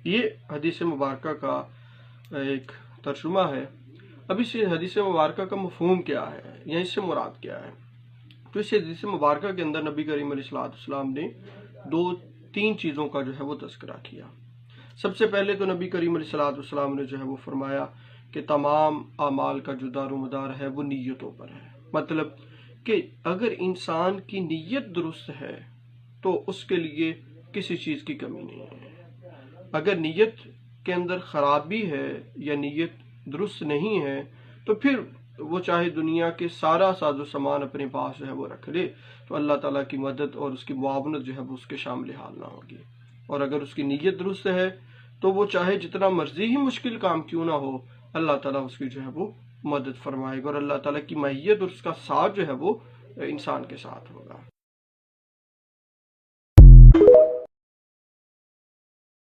ये हदीस मुबारक का एक तर्जुमा है। अब इस हदीस मुबारक का मफहूम क्या है या इससे मुराद क्या है? तो इस हदीस मुबारक के अंदर नबी करीम अलैहिस्सलाम ने दो तीन चीज़ों का जो है वो तज़किरा किया। सबसे पहले तो नबी करीम अलैहिस्सलाम ने जो है वो फरमाया कि तमाम आमाल का जो दारोमदार है वो नीयतों पर है। मतलब कि अगर इंसान की नीयत दुरुस्त है तो उसके लिए किसी चीज़ की कमी नहीं है। अगर नीयत के अंदर ख़राबी है या नीयत दुरुस्त नहीं है तो फिर वो चाहे दुनिया के सारा साजो सामान अपने पास जो है वो रख ले, तो अल्लाह ताला की मदद और उसकी मुआवनत जो है वो उसके शामिल हाल ना होगी। और अगर उसकी नीयत दुरुस्त है तो वो चाहे जितना मर्जी ही मुश्किल काम क्यों ना हो, अल्लाह ताला उसकी जो है वो मदद फरमाएगा और अल्लाह ताला की माहियत और उसका साथ जो है वो इंसान के साथ होगा।